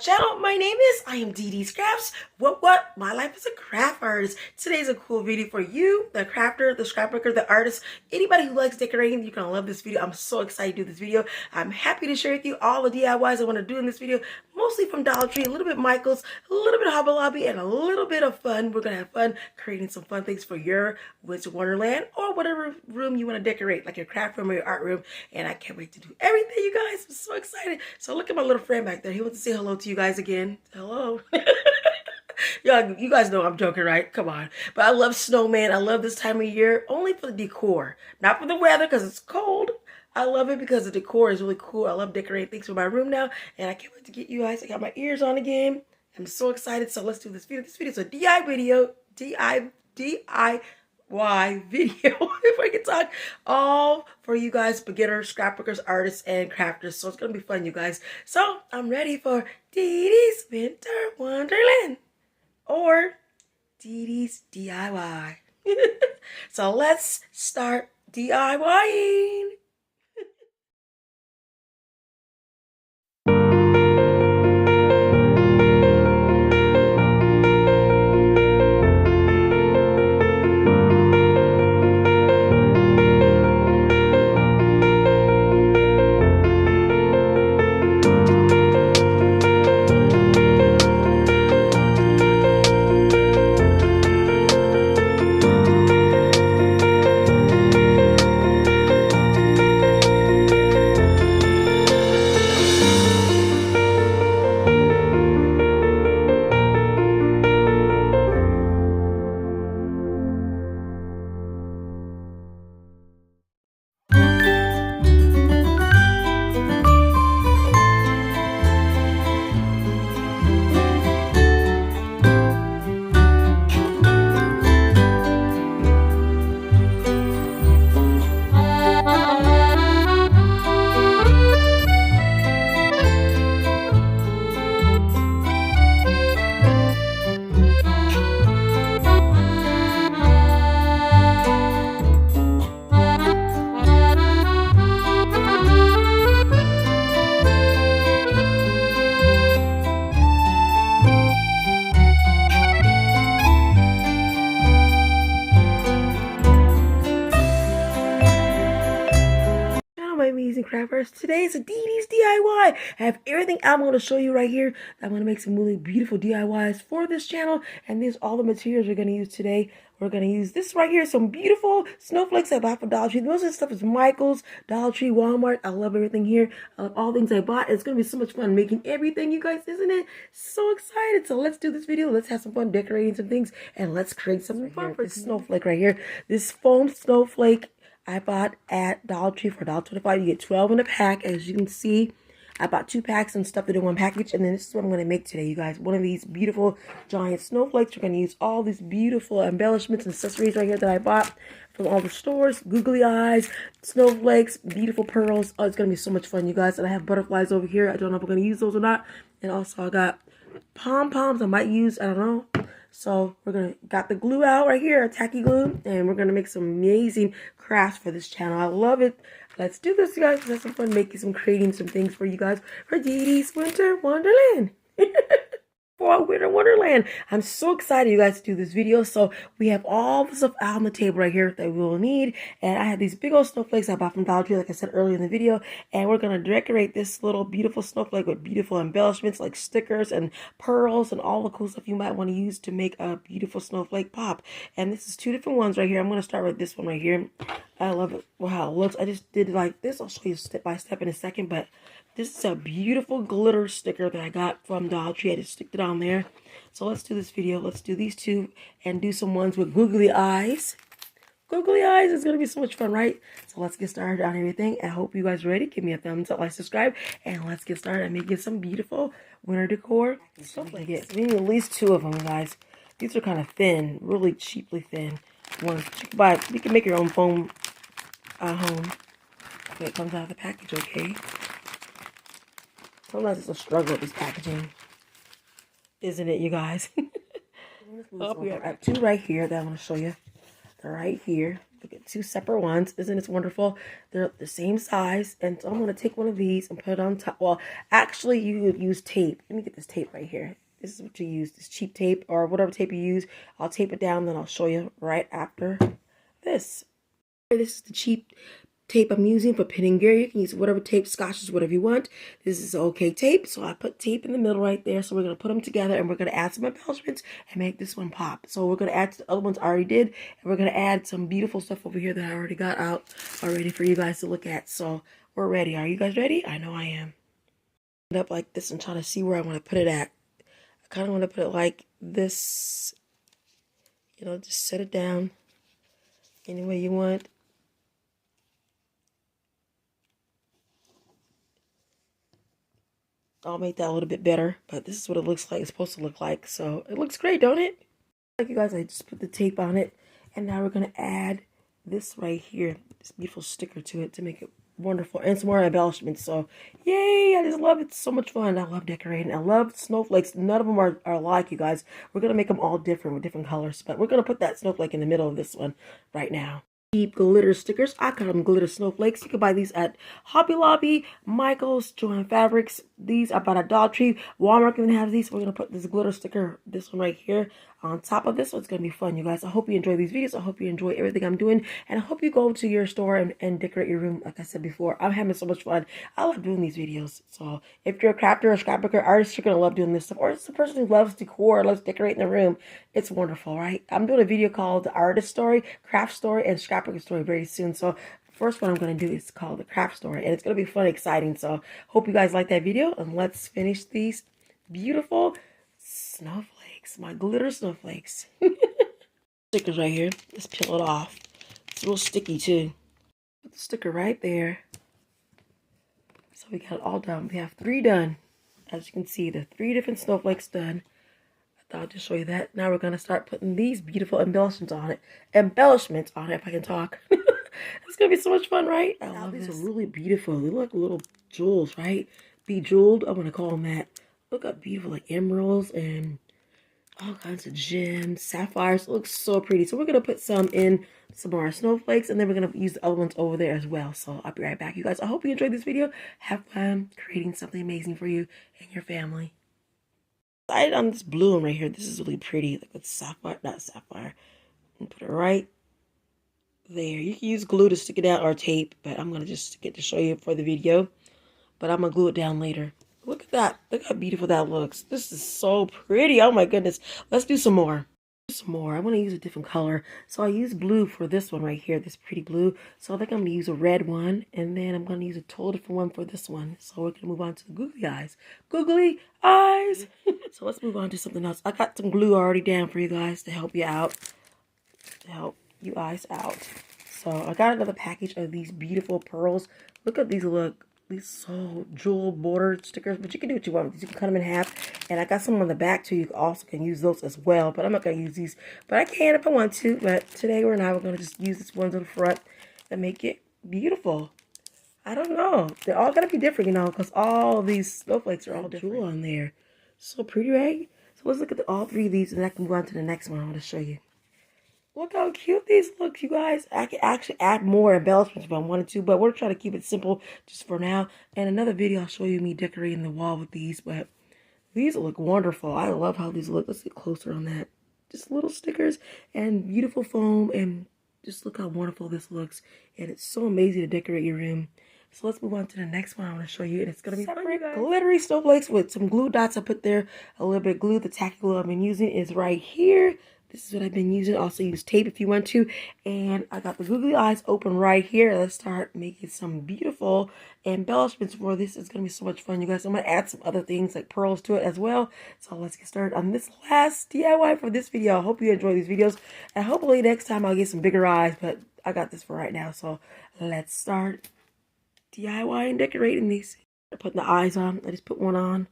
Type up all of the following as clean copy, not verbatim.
Channel, my name is, I am Dee Dee Scraps. What? My life is a craft artist. Today's a cool video for you, the crafter, the scrapbooker, the artist, anybody who likes decorating. You're gonna love this video. I'm so excited to do this video. I'm happy to share with you all the DIYs I want to do in this video, mostly from Dollar Tree, a little bit Michael's, a little bit of Hobby Lobby, and a little bit of fun. We're gonna have fun creating some fun things for your Wonderland or whatever room you want to decorate, like your craft room or your art room. And I can't wait to do everything, you guys. I'm so excited. So look at my little friend back there. He wants to say hello to you guys again. Hello. You guys know I'm joking, right? Come on. But I love snowman. I love this time of year only for the decor, not for the weather because it's cold. I love it because the decor is really cool. I love decorating things for my room now, and I can't wait to get you guys. I got my ears on again. I'm so excited. So let's do this video. This video is a DIY video. DIY video, if I can talk, all for you guys, beginners, scrapbookers, artists, and crafters. So it's gonna be fun, you guys. So I'm ready for Dee Dee's Winter Wonderland or Dee Dee's DIY. So let's start DIYing. Amazing crafters. Today's a Dee Dee's DIY. I have everything I'm going to show you right here. I'm going to make some really beautiful DIYs for this channel, and these are all the materials we're going to use today. We're going to use this right here, some beautiful snowflakes I bought from Dollar Tree. Most of this stuff is Michael's, Dollar Tree, Walmart. I love everything here. I love all things I bought. It's going to be so much fun making everything, you guys, isn't it? So excited. So let's do this video. Let's have some fun decorating some things, and let's create something fun for this snowflake right here. This foam snowflake I bought at Dollar Tree for $1.25. You get 12 in a pack. As you can see, I bought 2 packs and stuffed it in one package. And then this is what I'm going to make today, you guys. One of these beautiful giant snowflakes. We're going to use all these beautiful embellishments and accessories right here that I bought from all the stores. Googly eyes, snowflakes, beautiful pearls. Oh, it's going to be so much fun, you guys. And I have butterflies over here. I don't know if I'm going to use those or not. And also I got pom-poms I might use. I don't know. So we're got the glue out right here, tacky glue, and we're gonna make some amazing crafts for this channel. I love it. Let's do this, you guys. Let's have some fun making creating some things for you guys for Dee Dee's Winter Wonderland. For Winter Wonderland. I'm so excited, you guys, to do this video. So we have all the stuff out on the table right here that we will need. And I have these big old snowflakes I bought from Dollar Tree, like I said earlier in the video. And we're going to decorate this little beautiful snowflake with beautiful embellishments like stickers and pearls and all the cool stuff you might want to use to make a beautiful snowflake pop. And this is 2 different ones right here. I'm going to start with this one right here. I love it. Wow, it looks. I just did it like this. I'll show you step by step in a second, but this is a beautiful glitter sticker that I got from Dollar Tree. I just sticked it on there. So let's do this video. Let's do these 2 and do some ones with googly eyes. Googly eyes is going to be so much fun, right? So let's get started on everything. I hope you guys are ready. Give me a thumbs up, like, subscribe, and let's get started on making some beautiful winter decor stuff like it. We need at least 2 of them, guys. These are kind of thin, really cheaply thin ones. You can make your own foam at home. Okay, it comes out of the package, okay? Sometimes it's a struggle with this packaging, isn't it, you guys? Oh, we have 2 right here that I'm going to show you. They're right here. Look at 2 separate ones. Isn't this wonderful? They're the same size. And so I'm going to take one of these and put it on top. Well, actually, you would use tape. Let me get this tape right here. This is what you use. This cheap tape or whatever tape you use. I'll tape it down, then I'll show you right after this. This is the cheap tape I'm using for pinning gear. You can use whatever tape, scotches, whatever you want. This is okay tape, so I put tape in the middle right there. So we're going to put them together and we're going to add some embellishments and make this one pop. So we're going to add to the other ones I already did, and we're going to add some beautiful stuff over here that I already got out already for you guys to look at. So we're ready. Are you guys ready? I know I am. Up like this and try to see where I want to put it at. I kind of want to put it like this. You know, just set it down any way you want. I'll make that a little bit better, but this is what it looks like. It's supposed to look like. So it looks great, don't it? Like you guys, I just put the tape on it, and now we're gonna add this right here, this beautiful sticker to it to make it wonderful, and some more embellishments. So yay, I just love it. It's so much fun. I love decorating. I love snowflakes. None of them are alike, you guys. We're gonna make them all different with different colors, but we're gonna put that snowflake in the middle of this one right now. Cheap glitter stickers. I call them glitter snowflakes. You can buy these at Hobby Lobby, Michael's, Joann Fabrics. These I bought at Dollar Tree. Walmart even has these. We're going to put this glitter sticker, this one right here, on top of this. So it's going to be fun, you guys. I hope you enjoy these videos. I hope you enjoy everything I'm doing. And I hope you go to your store and decorate your room, like I said before. I'm having so much fun. I love doing these videos. So if you're a crafter or scrapbooker artist, you're going to love doing this stuff. Or it's a person who loves decor, loves decorating the room. It's wonderful, right? I'm doing a video called The Artist Story, Craft Story, and Scrapbooker Story very soon. So first one I'm going to do is called The Craft Story. And it's going to be fun and exciting. So hope you guys like that video. And let's finish these beautiful snowflakes. My glitter snowflakes. Stickers right here. Let's peel it off. It's real sticky too. Put the sticker right there. So we got it all done. We have 3 done. As you can see, the 3 different snowflakes done. I'll just show you that. Now we're going to start putting these beautiful embellishments on it. Embellishments on it, if I can talk. It's going to be so much fun, right? I love these. Are really beautiful. They look like little jewels, right? Bejeweled, I'm going to call them that. Look how beautiful, like emeralds and all kinds of gems, sapphires. It looks so pretty. So we're going to put some in some of our snowflakes, and then we're going to use the other ones over there as well. So I'll be right back, you guys. I hope you enjoyed this video. Have fun creating something amazing for you and your family. On this blue one right here. This is really pretty. Like with sapphire, not sapphire. And put it right there. You can use glue to stick it out or tape, but I'm going to just stick it to show you for the video. But I'm going to glue it down later. Look at that. Look how beautiful that looks. This is so pretty. Oh my goodness. Let's do some more. I want to use a different color. So I use blue for this one right here. This pretty blue. So I think I'm going to use a red one. And then I'm going to use a totally different one for this one. So we're going to move on to the googly eyes. Googly eyes. So let's move on to something else. I got some glue already down for you guys to help you out. To help you eyes out. So I got another package of these beautiful pearls. Look at these look. These so jewel bordered stickers, but you can do what you want with these. You can cut them in half, and I got some on the back too. You also can use those as well, but I'm not gonna use these, but I can if I want to. But today we're gonna just use this ones on the front and make it beautiful. I don't know, they're all gonna be different, you know, because all of these snowflakes are all different. Jewel on there, so pretty, right? So let's look at all 3 of these, and I can move on to the next one. I want to show you. Look how cute these look, you guys. I could actually add more embellishments if I wanted to, but we're trying to keep it simple just for now. And another video, I'll show you me decorating the wall with these, but these look wonderful. I love how these look. Let's get closer on that. Just little stickers and beautiful foam, and just look how wonderful this looks. And it's so amazing to decorate your room. So let's move on to the next one I want to show you, and it's going to be separate glittery snowflakes with some glue dots. I put there a little bit of glue. The tacky glue I've been using is right here. This is what I've been using. Also use tape if you want to. And I got the googly eyes open right here. Let's start making some beautiful embellishments for this. It's going to be so much fun, you guys. I'm going to add some other things like pearls to it as well. So let's get started on this last DIY for this video. I hope you enjoy these videos. And hopefully next time I'll get some bigger eyes. But I got this for right now. So let's start DIY and decorating these. Putting the eyes on. I just put one on.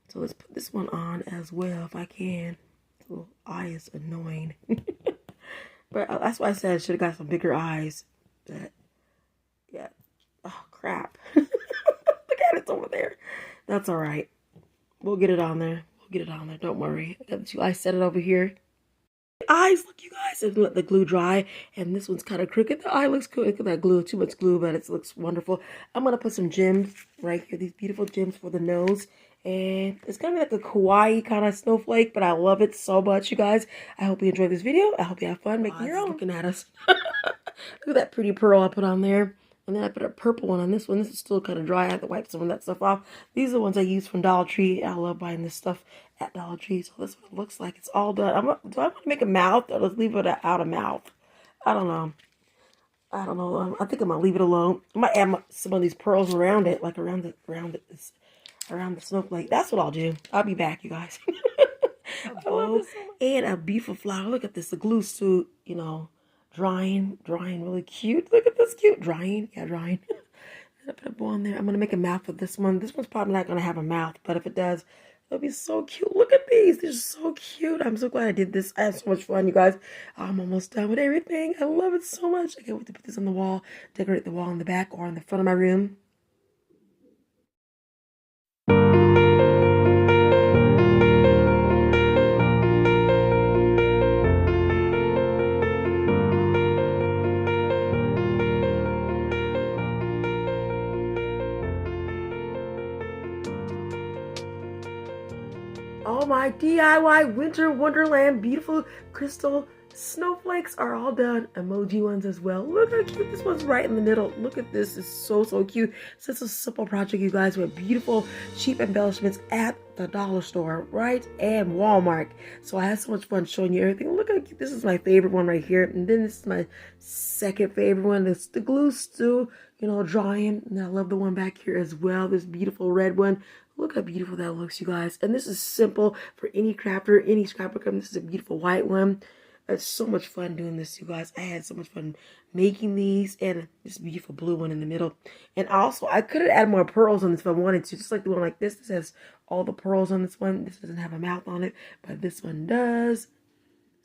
So let's put this one on as well if I can. Little eye is annoying. But that's why I said I should have got some bigger eyes. But yeah. Oh crap. Look at it, it's over there. That's alright. We'll get it on there. Don't worry. I got the 2 eyes set it over here. Eyes, look you guys, and let the glue dry. And this one's kind of crooked. The eye looks cool. Look at that glue, too much glue, but it looks wonderful. I'm gonna put some gems right here, these beautiful gems for the nose. And it's gonna be like a kawaii kind of snowflake, but I love it so much, you guys. I hope you enjoyed this video. I hope you have fun making your own. Looking at us. Look at that pretty pearl I put on there. And then I put a purple one on this one. This is still kind of dry. I have to wipe some of that stuff off. These are the ones I use from Dollar Tree. I love buying this stuff at Dollar Tree. So this is what it looks like. It's all done. Do I want to make a mouth or let's leave it out of mouth? I don't know. I don't know. I think I'm going to leave it alone. I might add some of these pearls around it, like around the snowflake. That's what I'll do. I'll be back, you guys. I love this so much. And a beautiful flower. Look at this. The glue suit, you know. Drying really cute. Look at this cute. Drying. Then I put a bow on there. I'm going to make a mouth with this one. This one's probably not going to have a mouth, but if it does, it'll be so cute. Look at these. They're so cute. I'm so glad I did this. I had so much fun, you guys. I'm almost done with everything. I love it so much. I can't wait to put this on the wall, decorate the wall in the back or in the front of my room. All my DIY Winter Wonderland beautiful crystal snowflakes are all done. Emoji ones as well. Look how cute this one's right in the middle. Look at this. It's so cute. So it's a simple project, you guys, with beautiful cheap embellishments at the dollar store, right? And Walmart. So I had so much fun showing you everything. Look how cute. This is my favorite one right here. And then this is my second favorite one. It's the glue still, you know, drying. And I love the one back here as well. This beautiful red one. Look how beautiful that looks, you guys. And this is simple for any crafter, any scrapbooker. This is a beautiful white one. It's so much fun doing this, you guys. I had so much fun making these. And this beautiful blue one in the middle. And also, I could have added more pearls on this if I wanted to. Just like the one like this. This has all the pearls on this one. This doesn't have a mouth on it. But this one does.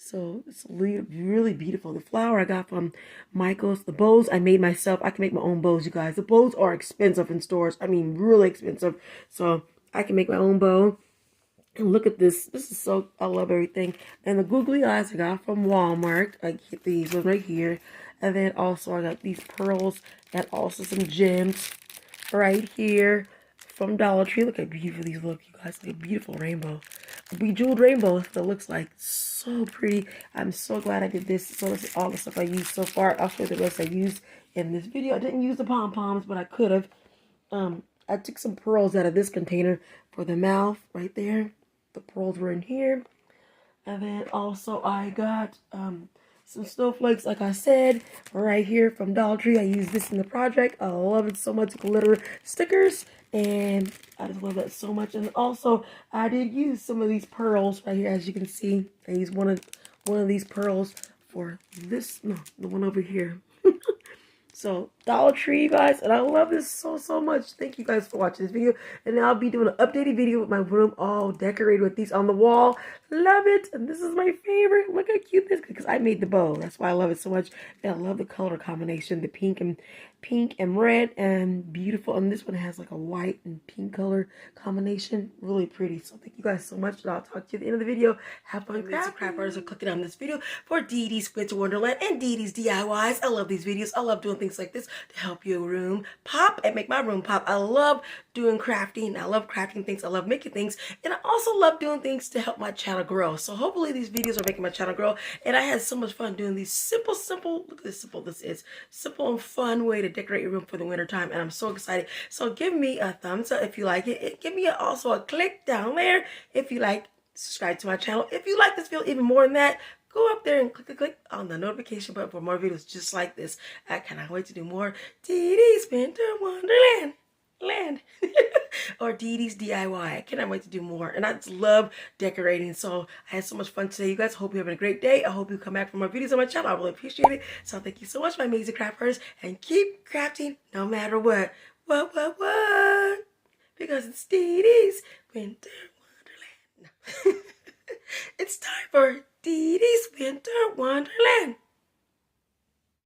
So it's really beautiful. The flower I got from Michael's. The bows I made myself. I can make my own bows, you guys. The bows are expensive in stores. I mean, really expensive. So I can make my own bow. And look at this. This is so, I love everything. And the googly eyes I got from Walmart. I get these ones right here. And then also I got these pearls and also some gems right here from Dollar Tree. Look how beautiful these look, you guys. Like a beautiful rainbow. A bejeweled rainbow is what it looks like. So pretty. I'm so glad I did this. So this is all the stuff I used so far. I'll show you the rest I used in this video. I didn't use the pom-poms, but I could have. I took some pearls out of this container for the mouth right there. The pearls were in here. And then also I got some snowflakes, like I said, right here from Dollar Tree. I use this in the project. I love it so much. Glitter stickers. And I just love that so much. And also, I did use some of these pearls right here, as you can see. I used one of these pearls for this, no, the one over here. So, Dollar Tree, you guys, and I love this so much. Thank you guys for watching this video, and I'll be doing an updated video with my room all decorated with these on the wall. Love it, and this is my favorite. Look how cute this is, because I made the bow. That's why I love it so much, and I love the color combination, the pink and red, and beautiful. And this one has like a white and pink color combination, really pretty. So thank you guys so much, and I'll talk to you at the end of the video. Have fun, crafters, are clicking on this video for Dee Dee's Winter Wonderland and Dee Dee's DIYs. I love these videos. I love doing things like this to help your room pop and make my room pop. I love doing crafting. I love crafting things. I love making things, and I also love doing things to help my channel grow. So hopefully these videos are making my channel grow, and I had so much fun doing these simple, look at this simple this is. Simple and fun way to decorate your room for the winter time, and I'm so excited. So give me a thumbs up if you like it. Give me also a click down there if you like. Subscribe to my channel if you like this video even more than that. Go up there and click on the notification button for more videos just like this. I cannot wait to do more Dee Dee's Winter Wonderland or Dee Dee's DIY. I cannot wait to do more, and I just love decorating. So I had so much fun today, you guys. Hope you're having a great day. I hope you come back for more videos on my channel. I really appreciate it. So thank you so much, my amazing crafters, and keep crafting no matter what. Because it's Dee Dee's Winter Wonderland. No. It's time for Dee Dee's Winter Wonderland.